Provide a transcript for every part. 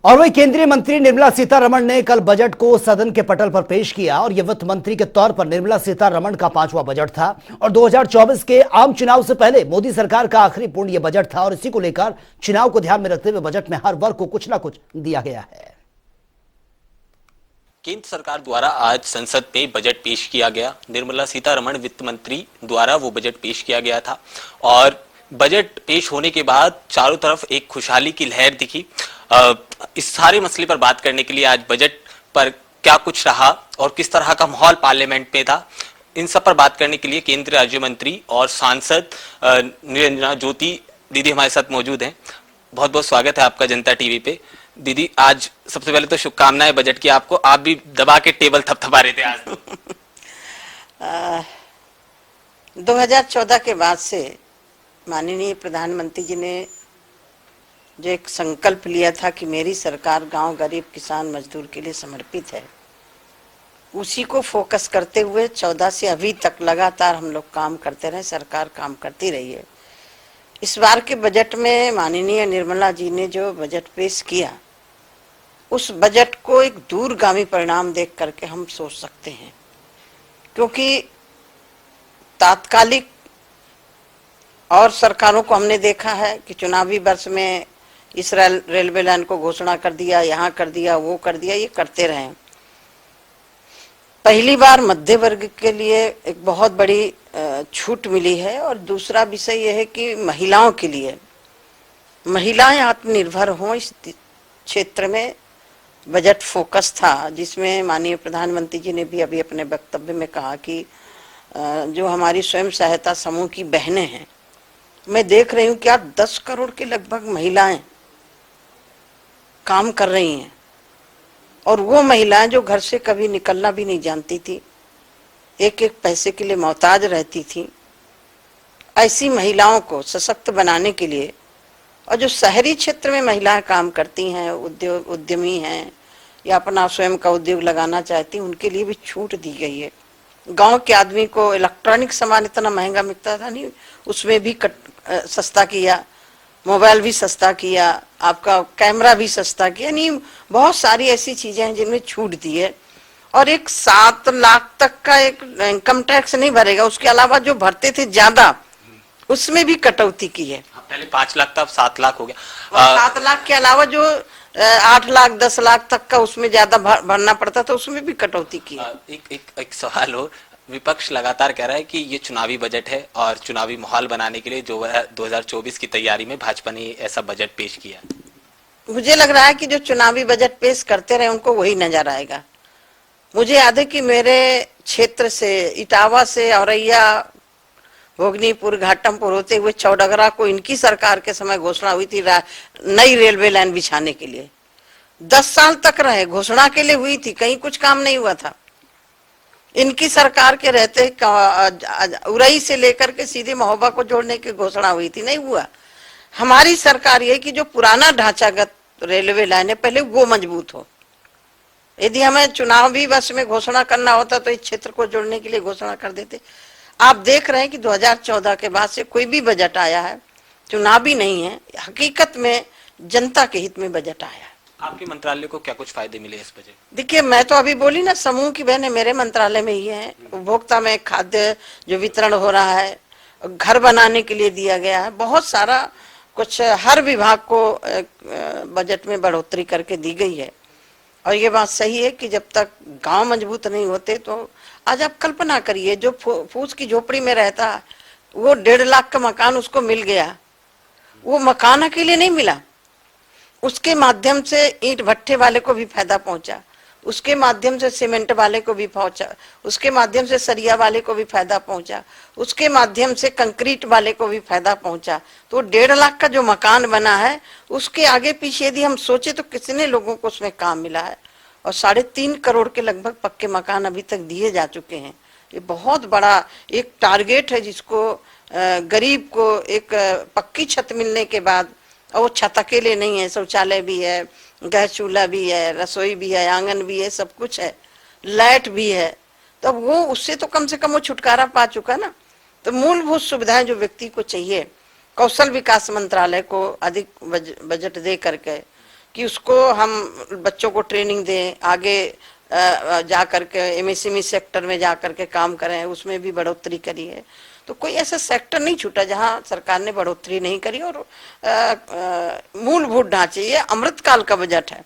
और वही केंद्रीय मंत्री निर्मला सीतारमण ने कल बजट को सदन के पटल पर पेश किया और यह वित्त मंत्री के तौर पर निर्मला सीतारमण का 5वां बजट था और 2024 के आम चुनाव से पहले मोदी सरकार का आखिरी पूर्ण यह बजट था और इसी को लेकर चुनाव को ध्यान में रखते हुए बजट में हर वर्ग को कुछ ना कुछ दिया गया है। केंद्र सरकार द्वारा आज संसद में बजट पेश किया गया। निर्मला सीतारमण वित्त मंत्री द्वारा वो बजट पेश किया गया था और बजट पेश होने के बाद चारों तरफ एक खुशहाली की लहर दिखी। इस सारे मसले पर बात करने के लिए आज बजट पर क्या कुछ रहा और किस तरह का माहौल पार्लियामेंट में था, इन सब पर बात करने के लिए केंद्रीय राज्य मंत्री और सांसद निरंजना ज्योति दीदी हमारे साथ मौजूद हैं। बहुत बहुत स्वागत है आपका जनता टीवी पे। दीदी, आज सबसे पहले तो शुभकामनाएं बजट की आपको। आप भी दबा के टेबल थपथपा रहे थे आज। 2014 के बाद से माननीय प्रधानमंत्री जी ने जो एक संकल्प लिया था कि मेरी सरकार गांव, गरीब, किसान, मजदूर के लिए समर्पित है, उसी को फोकस करते हुए 14 से अभी तक लगातार हम लोग काम करते रहे, सरकार काम करती रही है। इस बार के बजट में माननीय निर्मला जी ने जो बजट पेश किया, उस बजट को एक दूरगामी परिणाम देख करके हम सोच सकते हैं, क्योंकि तात्कालिक और सरकारों को हमने देखा है कि चुनावी वर्ष में इस रेलवे लाइन को घोषणा कर दिया, यहाँ कर दिया, वो कर दिया, ये करते रहे। पहली बार मध्य वर्ग के लिए एक बहुत बड़ी छूट मिली है और दूसरा विषय यह है कि महिलाओं के लिए, महिलाएं आत्मनिर्भर हों, इस क्षेत्र में बजट फोकस था, जिसमें माननीय प्रधानमंत्री जी ने भी अभी अपने वक्तव्य में कहा कि जो हमारी स्वयं सहायता समूह की बहनें हैं, मैं देख रही हूँ कि आज 10 करोड़ के लगभग महिलाएं काम कर रही हैं और वो महिलाएं जो घर से कभी निकलना भी नहीं जानती थी, एक एक पैसे के लिए मोहताज रहती थी, ऐसी महिलाओं को सशक्त बनाने के लिए, और जो शहरी क्षेत्र में महिलाएं काम करती हैं, उद्यमी हैं या अपना स्वयं का उद्योग लगाना चाहती हैं, उनके लिए भी छूट दी गई है। गांव के आदमी को इलेक्ट्रॉनिक सामान इतना महंगा मिलता था नहीं, उसमें भी सस्ता किया, मोबाइल भी सस्ता किया, आपका कैमरा भी सस्ता किया, नहीं बहुत सारी ऐसी चीजें हैं जिनमें छूट दी है। और एक 7 लाख तक का एक इनकम टैक्स नहीं भरेगा, उसके अलावा जो भरते थे ज्यादा, उसमें भी कटौती की है। पहले 5 लाख था, अब 7 लाख हो गया। 7 लाख के अलावा जो 8 लाख 10 लाख तक का उसमें ज्यादा भरना पड़ता था, उसमें भी कटौती की है। एक सवाल हो, विपक्ष लगातार कह रहा है कि ये चुनावी बजट है और चुनावी माहौल बनाने के लिए जो 2024 की तैयारी में भाजपा ने ऐसा बजट पेश किया। मुझे लग रहा है कि जो चुनावी बजट पेश करते रहे उनको वही नजर आएगा। मुझे याद है कि मेरे क्षेत्र से, इटावा से औरैया, भोगनीपुर, घाटमपुर होते हुए चौडगरा को इनकी सरकार के समय घोषणा हुई थी नई रेलवे लाइन बिछाने के लिए। 10 साल तक रहे, घोषणा के लिए हुई थी, कहीं कुछ काम नहीं हुआ था। इनकी सरकार के रहते उरई से लेकर के सीधे महोबा को जोड़ने की घोषणा हुई थी, नहीं हुआ। हमारी सरकार ये कि जो पुराना ढांचागत रेलवे लाइन है पहले वो मजबूत हो। यदि हमें चुनावी वर्ष में घोषणा करना होता तो इस क्षेत्र को जोड़ने के लिए घोषणा कर देते। आप देख रहे हैं कि 2014 के बाद से कोई भी बजट आया है चुनावी नहीं है, हकीकत में जनता के हित में बजट आया है। आपके मंत्रालय को क्या कुछ फायदे मिले इस बजट? देखिए, मैं तो अभी बोली ना, समूह की बहनें मेरे मंत्रालय में ही है। उपभोक्ता में खाद्य जो वितरण हो रहा है, घर बनाने के लिए दिया गया है, बहुत सारा कुछ हर विभाग को बजट में बढ़ोतरी करके दी गई है। और ये बात सही है कि जब तक गांव मजबूत नहीं होते, तो आज आप कल्पना करिए, जो फूस की झोपड़ी में रहता वो 1.5 लाख का मकान उसको मिल गया, वो मकान अकेले नहीं मिला, उसके माध्यम से ईंट भट्ठे वाले को भी फायदा पहुंचा, उसके माध्यम से सीमेंट वाले को भी पहुंचा, उसके माध्यम से सरिया वाले को भी फायदा पहुंचा, उसके माध्यम से कंक्रीट वाले को भी फायदा पहुंचा। तो 1.5 लाख का जो मकान बना है, उसके आगे पीछे यदि हम सोचे तो कितने लोगों को उसमें काम मिला है। और 3.5 करोड़ के लगभग पक्के मकान अभी तक दिए जा चुके हैं। ये बहुत बड़ा एक टारगेट है, जिसको गरीब को एक पक्की छत मिलने के बाद, और वो छत अकेले नहीं है, शौचालय भी है, गैस चूल्हा भी है, रसोई भी है, आंगन भी है, सब कुछ है, लाइट भी है, तो वो उससे तो कम से कम वो छुटकारा पा चुका ना। तो मूलभूत सुविधाएं जो व्यक्ति को चाहिए, कौशल विकास मंत्रालय को अधिक बजट दे करके कि उसको हम बच्चों को ट्रेनिंग दें, आगे जा करके एमएसएमई सेक्टर में जा करके काम करें, उसमें भी बढ़ोतरी करी है। तो कोई ऐसा सेक्टर नहीं छूटा जहां सरकार ने बढ़ोतरी नहीं करी। और मूलभूत ढांचे, ये अमृतकाल का बजट है,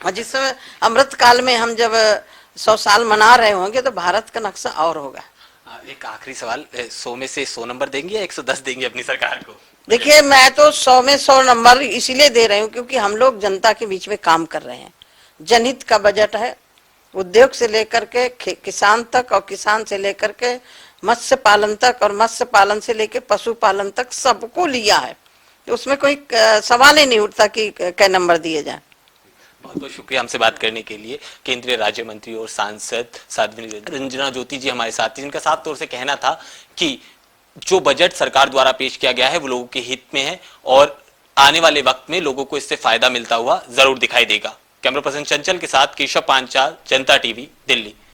और जिस समय अमृतकाल में हम जब 100 साल मना रहे होंगे तो भारत का नक्शा और होगा। एक आखिरी सवाल, 100 में से 100 नंबर देंगे या 110 देंगे अपनी सरकार को? देखिए, मैं तो 100 में 100 नंबर इसीलिए दे रही हूँ क्योंकि हम लोग जनता के बीच में काम कर रहे हैं। जनहित का बजट है, उद्योग से लेकर के किसान तक, और किसान से लेकर के मत्स्य पालन तक, और मत्स्य पालन से लेकर पशुपालन तक सबको लिया है। तो उसमें कोई सवाल ही नहीं उठता कि कै नंबर दिए जाए। बहुत बहुत शुक्रिया हमसे बात करने के लिए। केंद्रीय राज्य मंत्री और सांसद साध्वी रंजना ज्योति जी हमारे साथ थे, जिनका साफ तौर से कहना था कि जो बजट सरकार द्वारा पेश किया गया है वो लोगों के हित में है और आने वाले वक्त में लोगों को इससे फायदा मिलता हुआ जरूर दिखाई देगा। कैमरा पर्सन चंचल के साथ केशव पांचाल, जनता टीवी, दिल्ली।